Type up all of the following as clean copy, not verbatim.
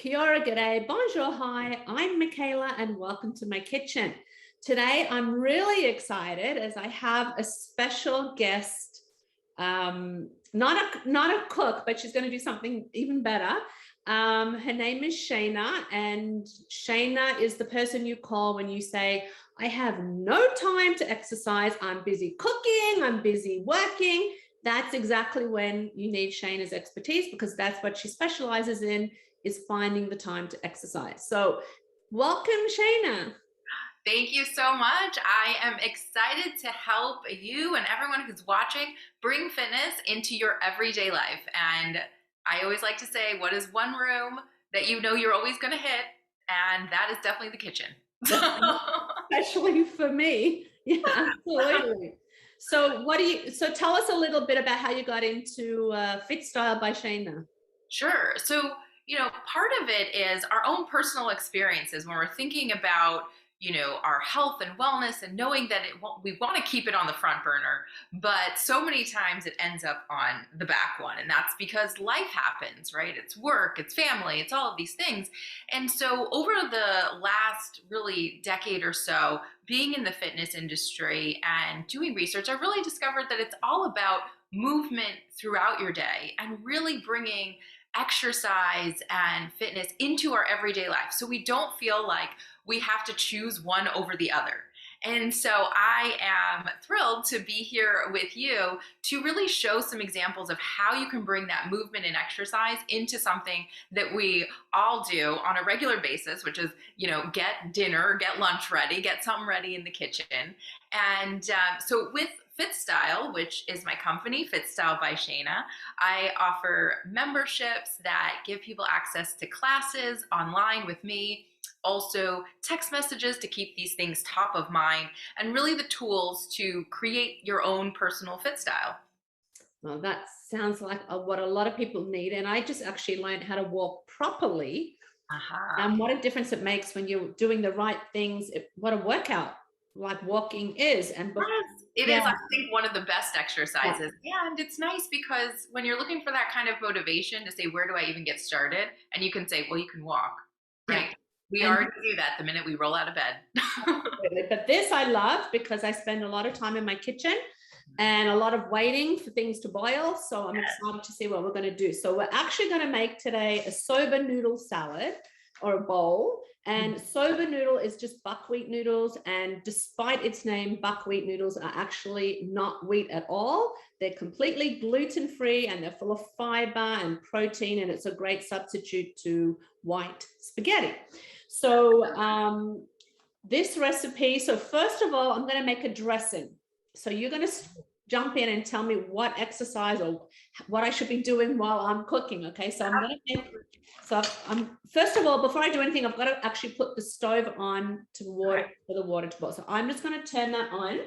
Kia ora, g'day, bonjour, hi. I'm Michaela and welcome to my kitchen. Today, I'm really excited as I have a special guest, not a cook, but she's going to do something even better. Her name is Shana, and Shana is the person you call when you say, I have no time to exercise. I'm busy cooking. I'm busy working. That's exactly when you need Shana's expertise, because that's what she specializes in, is finding the time to exercise. So welcome, Shana. Thank you so much. I am excited to help you and everyone who's watching bring fitness into your everyday life. And I always like to say, what is one room that you know you're always going to hit? And that is definitely the kitchen. Especially for me. Yeah, absolutely. So tell us a little bit about how you got into Fit Style by Shana. Sure. So, part of it is our own personal experiences when we're thinking about, our health and wellness and knowing that we want to keep it on the front burner, but so many times it ends up on the back one. And that's because life happens, right? It's work, it's family, it's all of these things. And so over the last really decade or so, being in the fitness industry and doing research, I really discovered that it's all about movement throughout your day and really bringing exercise and fitness into our everyday life so we don't feel like we have to choose one over the other. And so I am thrilled to be here with you to really show some examples of how you can bring that movement and exercise into something that we all do on a regular basis, which is, get dinner, get lunch ready, get something ready in the kitchen. And so with Fit Style, which is my company, Fit Style by Shana, I offer memberships that give people access to classes online with me, also text messages to keep these things top of mind, and really the tools to create your own personal fit style. Well, that sounds like what a lot of people need. And I just actually learned how to walk properly, and what a difference it makes when you're doing the right things. What a workout like walking is. And it is, I think, one of the best exercises. Yeah. And it's nice because when you're looking for that kind of motivation to say, where do I even get started? And you can say, well, you can walk, right? We already do that the minute we roll out of bed. But this I love because I spend a lot of time in my kitchen and a lot of waiting for things to boil. So I'm excited to see what we're going to do. So we're actually going to make today a soba noodle salad or a bowl. And soba noodle is just buckwheat noodles. And despite its name, buckwheat noodles are actually not wheat at all. They're completely gluten-free and they're full of fiber and protein. And it's a great substitute to white spaghetti. So this recipe, so first of all, I'm going to make a dressing. So you're going to jump in and tell me what exercise or what I should be doing while I'm cooking. Okay, so I'm going to make, first of all, before I do anything, I've got to actually put the stove on to water, for the water to boil. So I'm just going to turn that on.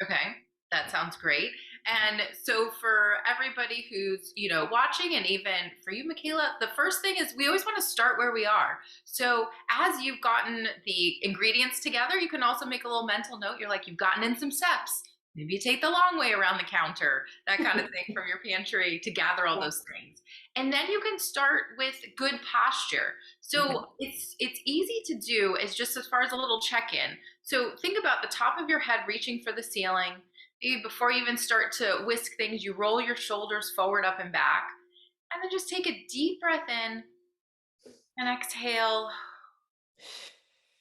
Okay, that sounds great. And so for everybody who's, watching, and even for you, Michaela, the first thing is we always want to start where we are. So as you've gotten the ingredients together, you can also make a little mental note. You're like, you've gotten in some steps. Maybe you take the long way around the counter, that kind of thing from your pantry to gather all those things. And then you can start with good posture. So it's easy to do, as just as far as a little check-in. So think about the top of your head reaching for the ceiling. Maybe before you even start to whisk things, you roll your shoulders forward, up, and back. And then just take a deep breath in and exhale.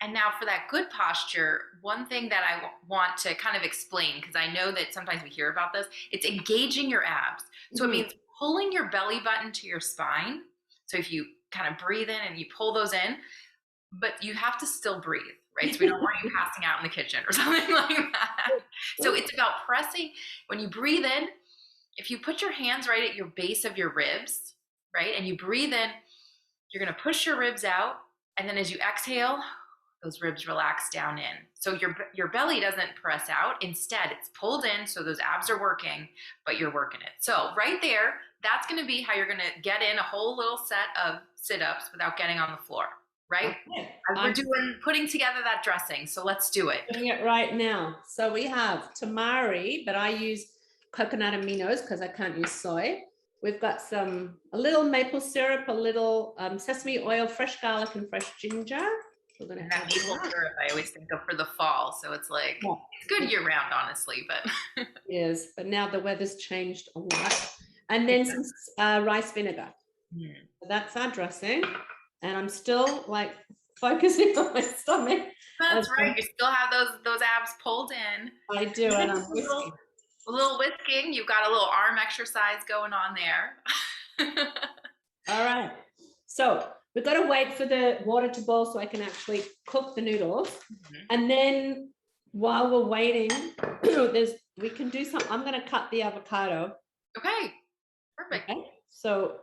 And now for that good posture, one thing that I want to kind of explain, because I know that sometimes we hear about this, it's engaging your abs. So it means pulling your belly button to your spine. So if you kind of breathe in and you pull those in, but you have to still breathe, right? So we don't want you passing out in the kitchen or something like that. So it's about pressing. When you breathe in, if you put your hands right at your base of your ribs, right, and you breathe in, you're going to push your ribs out. And then as you exhale, those ribs relax down in. So your belly doesn't press out. Instead, it's pulled in, so those abs are working, but you're working it. So right there, that's going to be how you're going to get in a whole little set of sit-ups without getting on the floor, right? Okay. We're putting together that dressing, so let's do it. Doing it right now. So we have tamari, but I use coconut aminos because I can't use soy. We've got a little maple syrup, a little sesame oil, fresh garlic, and fresh ginger. We're going And to that add maple that. syrup I always think of for the fall. So it's like, Yeah. it's good year round, honestly, but Yes, but now the weather's changed a lot. And then some rice vinegar. So that's our dressing. And I'm still like focusing on my stomach. that's right. You still have those abs pulled in. I do, Even and I'm just whisking. a little whisking. You've got a little arm exercise going on there. All right. So we've got to wait for the water to boil so I can actually cook the noodles. And then while we're waiting, we can do some. I'm going to cut the avocado. Okay, perfect. Okay. So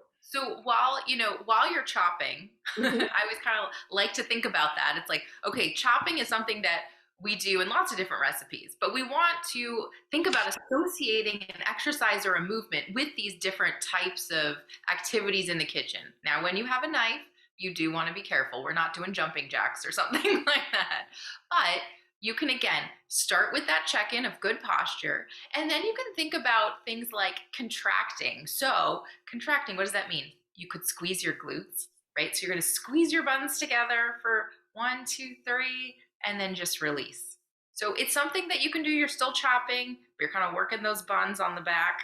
while you're chopping, I always kind of like to think about that. It's like, okay, chopping is something that we do in lots of different recipes, but we want to think about associating an exercise or a movement with these different types of activities in the kitchen. Now, when you have a knife, you do want to be careful. We're not doing jumping jacks or something like that. But you can, again, start with that check-in of good posture, and then you can think about things like contracting. So contracting, what does that mean? You could squeeze your glutes, right? So you're going to squeeze your buns together for 1, 2, 3, and then just release. So it's something that you can do. You're still chopping, but you're kind of working those buns on the back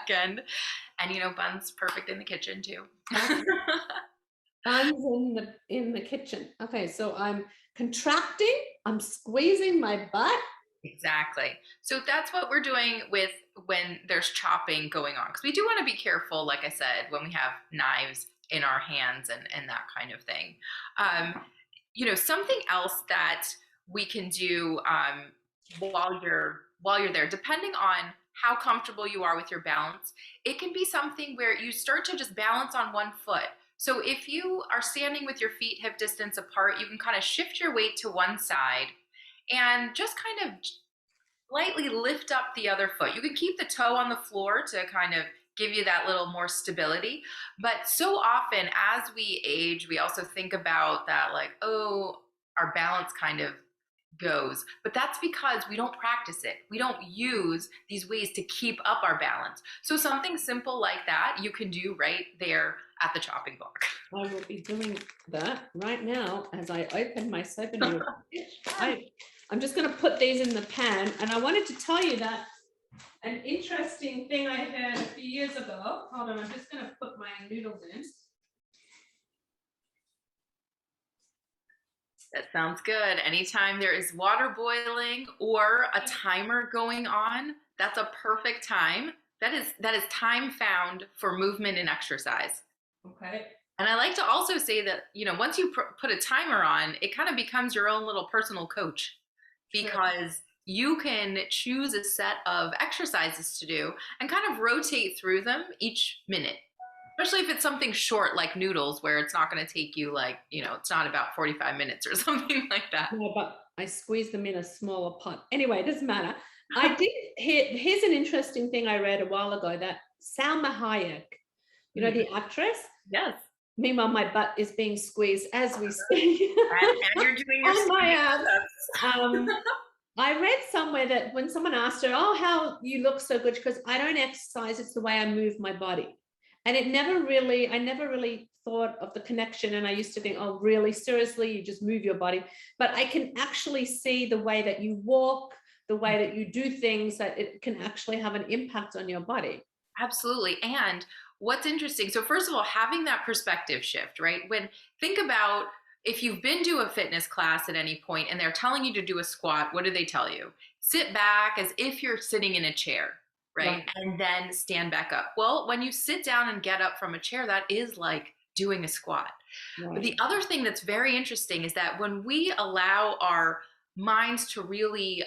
end. And buns perfect in the kitchen too. buns in the kitchen. Okay, so I'm contracting, I'm squeezing my butt. Exactly. So that's what we're doing with when there's chopping going on, because we do want to be careful, like I said, when we have knives in our hands and that kind of thing. Something else that we can do while you're there, depending on how comfortable you are with your balance, it can be something where you start to just balance on one foot. So if you are standing with your feet hip distance apart, you can kind of shift your weight to one side and just kind of lightly lift up the other foot. You can keep the toe on the floor to kind of give you that little more stability. But so often as we age, we also think about that, like, oh, our balance kind of goes. But that's because we don't practice it. We don't use these ways to keep up our balance. So something simple like that you can do right there at the chopping block. I will be doing that right now as I open my Soba Noodle Bowl. I'm just going to put these in the pan, and I wanted to tell you that an interesting thing I heard a few years ago. Hold on, I'm just going to put my noodles in. That sounds good. Anytime there is water boiling or a timer going on, that's a perfect time. That is time found for movement and exercise. Okay. And I like to also say that, once you put a timer on, it kind of becomes your own little personal coach, because you can choose a set of exercises to do and kind of rotate through them each minute. Especially if it's something short like noodles, where it's not going to take you it's not about 45 minutes or something like that. No, but I squeeze them in a smaller pot. Anyway, it doesn't matter. Here's an interesting thing I read a while ago, that Salma Hayek, the actress? Yes. Meanwhile, my butt is being squeezed as we speak. And you're doing your on my abs. I read somewhere that when someone asked her, oh, how you look so good, because I don't exercise, it's the way I move my body. And I never really thought of the connection. And I used to think, oh, really, seriously, you just move your body. But I can actually see the way that you walk, the way that you do things, that it can actually have an impact on your body. Absolutely. And what's interesting, so first of all, having that perspective shift, right? Think about if you've been to a fitness class at any point and they're telling you to do a squat, what do they tell you? Sit back as if you're sitting in a chair, right? And then stand back up. Well, when you sit down and get up from a chair, that is like doing a squat. Right. But the other thing that's very interesting is that when we allow our minds to really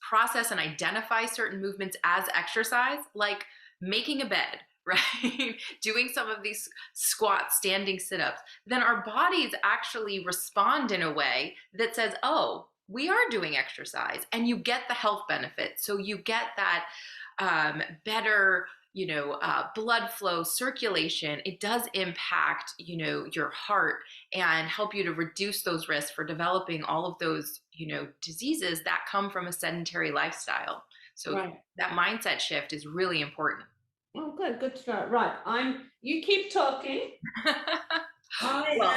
process and identify certain movements as exercise, like making a bed, right? Doing some of these squats, standing sit-ups, then our bodies actually respond in a way that says, oh, we are doing exercise, and you get the health benefits. So you get that better, blood flow, circulation. It does impact, your heart and help you to reduce those risks for developing all of those, diseases that come from a sedentary lifestyle. So that mindset shift is really important. Oh, good. Good to know. Right. You keep talking. Well,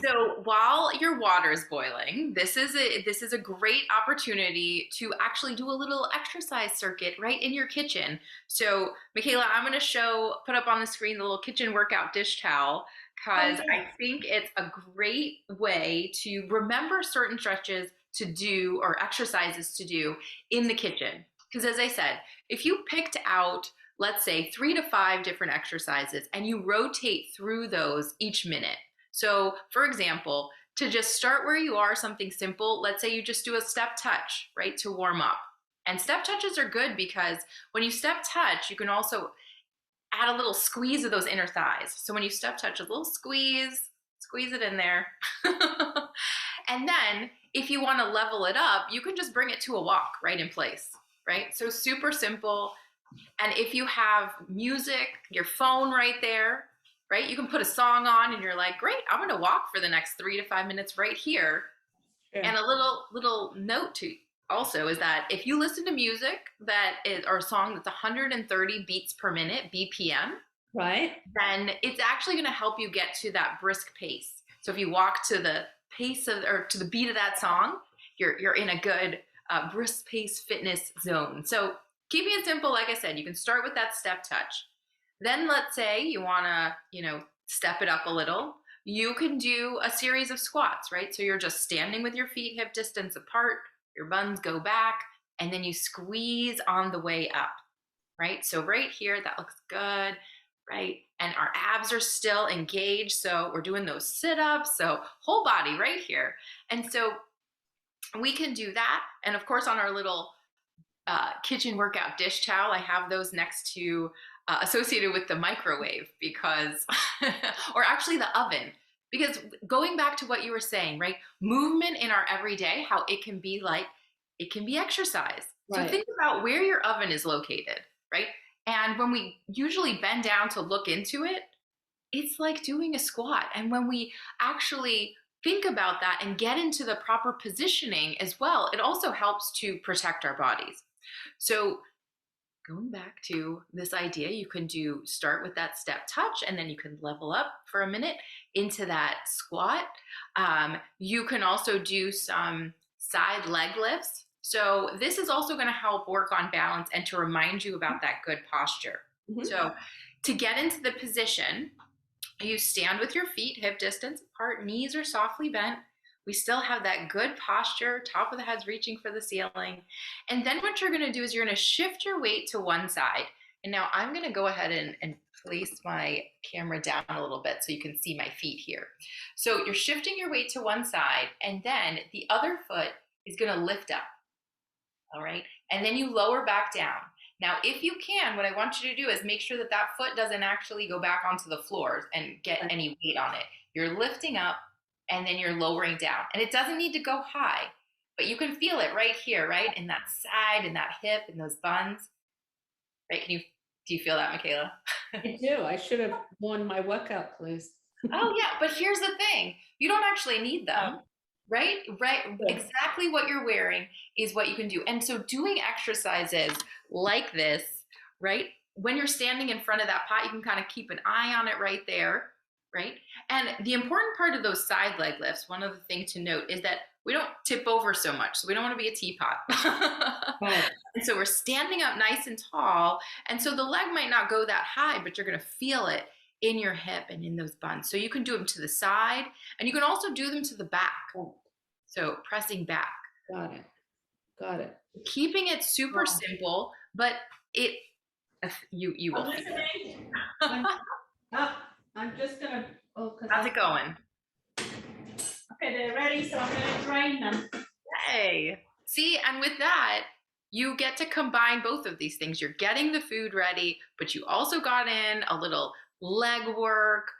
so while your water is boiling, this is a great opportunity to actually do a little exercise circuit right in your kitchen. So, Michaela, I'm going to put up on the screen the little kitchen workout dish towel Oh, because I yeah. think it's a great way to remember certain stretches to do or exercises to do in the kitchen. Because as I said, if you picked out, let's say, 3 to 5 different exercises and you rotate through those each minute. So, for example, to just start where you are, something simple, let's say you just do a step touch, right, to warm up. And step touches are good because when you step touch, you can also add a little squeeze of those inner thighs. So when you step touch, a little squeeze it in there. And then if you want to level it up, you can just bring it to a walk right in place, right? So super simple. And if you have music, your phone right there, right? You can put a song on and you're like, great, I'm going to walk for the next 3 to 5 minutes right here. Sure. And a little note to also is that if you listen to music that is or a song that's 130 beats per minute, BPM, Right. then it's actually going to help you get to that brisk pace. So if you walk to the pace of or to the beat of that song, you're in a good brisk pace fitness zone. So keeping it simple, like I said, you can start with that step touch. Then let's say you want to, step it up a little. You can do a series of squats, right? So you're just standing with your feet hip distance apart, your buns go back, and then you squeeze on the way up, right? So right here, that looks good, right? And our abs are still engaged. So we're doing those sit-ups. So whole body right here. And so we can do that. And of course, on our little kitchen workout dish towel, I have those next to associated with the microwave because, or actually the oven. Because going back to what you were saying, right? Movement in our everyday, how it can be exercise. So Right. think about where your oven is located, right? And when we usually bend down to look into it, it's like doing a squat. And when we actually think about that and get into the proper positioning as well, it also helps to protect our bodies. So going back to this idea, you can start with that step touch and then you can level up for a minute into that squat. You can also do some side leg lifts. So this is also going to help work on balance and to remind you about that good posture. Mm-hmm. So to get into the position, you stand with your feet hip distance apart, knees are softly bent. We still have that good posture, top of the head's reaching for the ceiling. And then what you're going to do is you're going to shift your weight to one side. And now I'm going to go ahead and place my camera down a little bit so you can see my feet here. So you're shifting your weight to one side, and then the other foot is going to lift up. All right. And then you lower back down. Now, if you can, what I want you to do is make sure that that foot doesn't actually go back onto the floor and get any weight on it. You're lifting up and then you're lowering down. And it doesn't need to go high, but you can feel it right here, right? In that side, in that hip, in those buns. Right? Do you feel that, Michaela? I do. I should have worn my workout clothes. Oh, yeah. But here's the thing. You don't actually need them. Right? Right. Yeah. Exactly what you're wearing is what you can do. And so doing exercises like this, right? When you're standing in front of that pot, you can kind of keep an eye on it right there, right? And the important part of those side leg lifts, one other thing to note is that we don't tip over so much. So we don't want to be a teapot. Right. And so we're standing up nice and tall. And so the leg might not go that high, but you're going to feel it in your hip and in those buns. So you can do them to the side and you can also do them to the back. So pressing back. Got it. Got it. Keeping it super simple, but you will feel it. I'm just gonna. How's it going? Okay, they're ready, so I'm gonna drain them. Hey, see, and with that, you get to combine both of these things. You're getting the food ready, but you also got in a little leg work,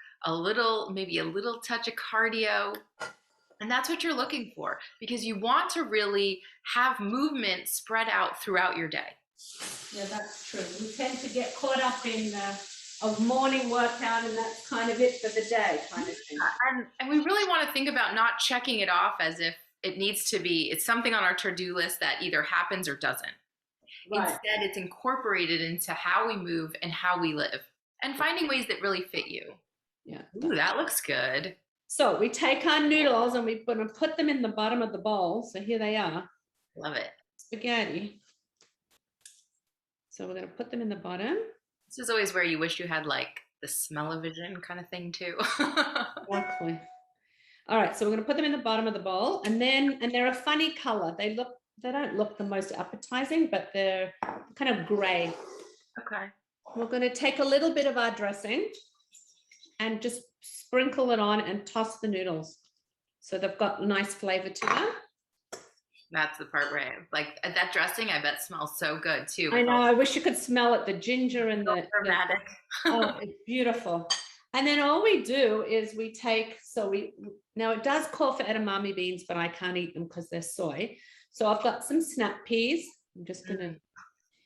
maybe a little touch of cardio. And that's what you're looking for because you want to really have movement spread out throughout your day. Yeah, that's true. We tend to get caught up in a morning workout and that's kind of it for the day kind of thing. And we really want to think about not checking it off as if it's something on our to-do list that either happens or doesn't. Right. Instead, it's incorporated into how we move and how we live and finding ways that really fit you. Yeah. Ooh, that looks good. So we take our noodles and we're going to put them in the bottom of the bowl. So here they are. Love it. Spaghetti. So we're going to put them in the bottom. This is always where you wish you had like the smell-o-vision kind of thing too. Exactly. All right, so we're going to put them in the bottom of the bowl, and they're a funny color. They don't look the most appetizing, but they're kind of gray. Okay. We're going to take a little bit of our dressing and just sprinkle it on and toss the noodles. So they've got nice flavor to them. That's the part where like that dressing, I bet smells so good too. I know. I wish you could smell it, the ginger and the dramatic. Oh, it's beautiful. And then all we do is we take, now it does call for edamame beans, but I can't eat them because they're soy. So I've got some snap peas. I'm just gonna.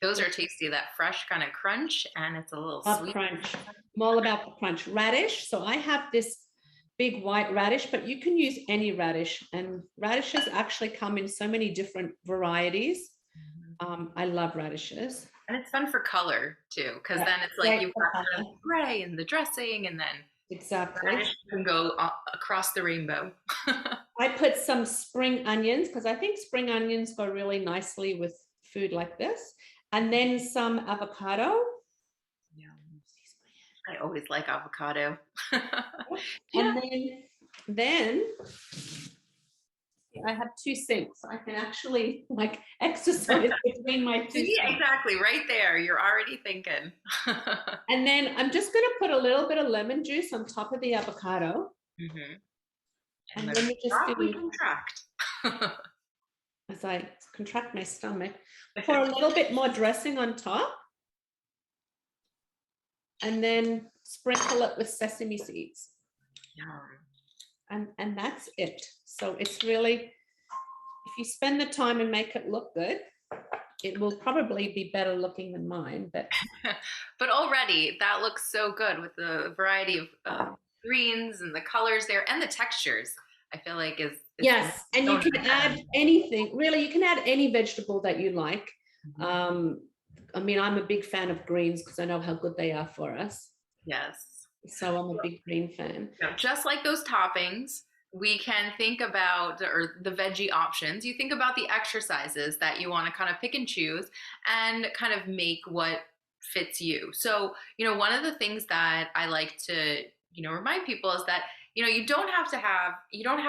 Those are tasty. That fresh kind of crunch, and it's a little sweet. Crunch. I'm all about the crunch. Radish. So I have this big white radish, but you can use any radish, and radishes actually come in so many different varieties. I love radishes. And it's fun for color too, because then it's like you've got the gray and the dressing, and then radish can go across the rainbow. I put some spring onions because I think spring onions go really nicely with food like this, and then some avocado. I always like avocado. And then I have 2 sinks. I can actually like exercise between my 2 sinks. Yeah, exactly. Right there. You're already thinking. And then I'm just going to put a little bit of lemon juice on top of the avocado. And then we just contract. As I contract my stomach, pour a little bit more dressing on top. And then sprinkle it with sesame seeds. And that's it. So it's really, if you spend the time and make it look good, it will probably be better looking than mine. But already that looks so good with the variety of greens and the colors there and the textures. I feel like is yes, and you can add anything. Really, you can add any vegetable that you like. I mean, I'm a big fan of greens because I know how good they are for us. Yes. So I'm a big green fan. Just like those toppings, we can think about, or the veggie options, you think about the exercises that you want to kind of pick and choose and kind of make what fits you. So, one of the things that I like to, remind people is that, you don't have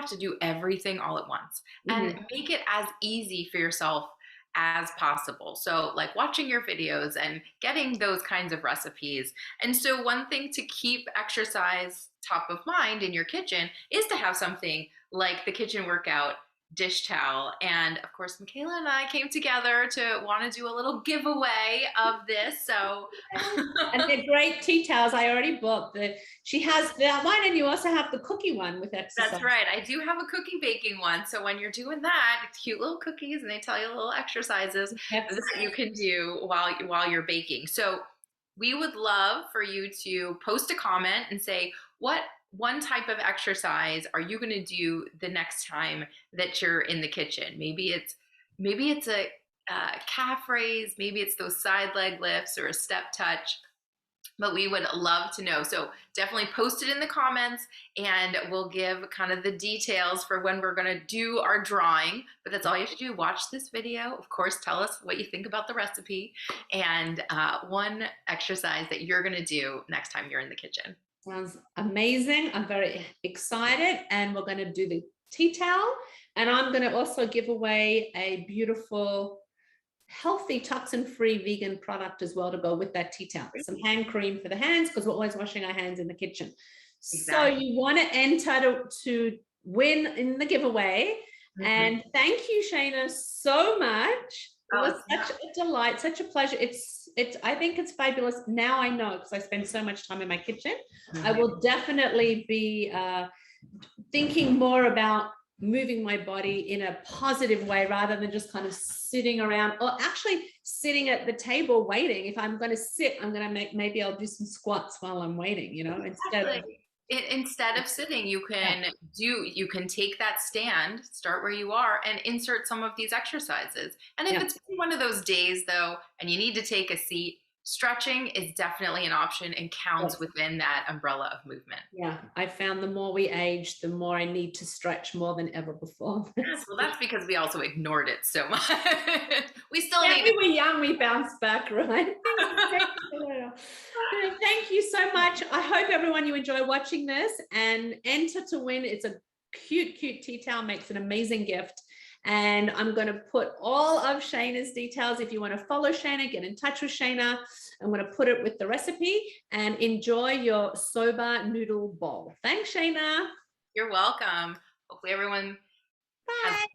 to do everything all at once, and make it as easy for yourself as possible. So like watching your videos and getting those kinds of recipes. And so one thing to keep exercise top of mind in your kitchen is to have something like the kitchen workout dish towel. And of course, Michaela and I came together to want to do a little giveaway of this. So and they're great tea towels. I already bought she has that one, and you also have the cookie one with exercise. That's right. I do have a cookie baking one. So when you're doing that, it's cute little cookies, and they tell you little exercises that you can do while you're baking. So we would love for you to post a comment and say, what one type of exercise are you going to do the next time that you're in the kitchen? Maybe it's a calf raise, maybe it's those side leg lifts or a step touch, but we would love to know. So definitely post it in the comments, and we'll give kind of the details for when we're going to do our drawing. But that's all you have to do. Watch this video. Of course, tell us what you think about the recipe and one exercise that you're going to do next time you're in the kitchen. Sounds amazing. I'm very excited, and we're going to do the tea towel, and I'm going to also give away a beautiful, healthy, toxin-free vegan product as well to go with that tea towel. Some hand cream for the hands because we're always washing our hands in the kitchen. Exactly. So you want to enter to win in the giveaway. And thank you, Shana, so much. It was such a delight, such a pleasure. I think it's fabulous. Now I know, because I spend so much time in my kitchen. I will definitely be thinking more about moving my body in a positive way rather than just kind of sitting around, or actually sitting at the table waiting. If I'm going to sit, I'm going to maybe I'll do some squats while I'm waiting, instead of Instead of sitting, you can take that stand, start where you are, and insert some of these exercises. And if Yeah. it's one of those days though, and you need to take a seat, stretching is definitely an option and counts Yes. within that umbrella of movement. Yeah, I found the more we age, the more I need to stretch more than ever before. Yes, well, that's because we also ignored it so much. We still Yeah, need we were young, we bounced back, right? Thank you so much. I hope everyone you enjoy watching this and enter to win. It's a cute, cute tea towel, makes an amazing gift. And I'm going to put all of Shana's details. If you want to follow Shana, get in touch with Shana. I'm going to put it with the recipe and enjoy your Soba Noodle Bowl. Thanks, Shana. You're welcome. Hopefully everyone has Bye.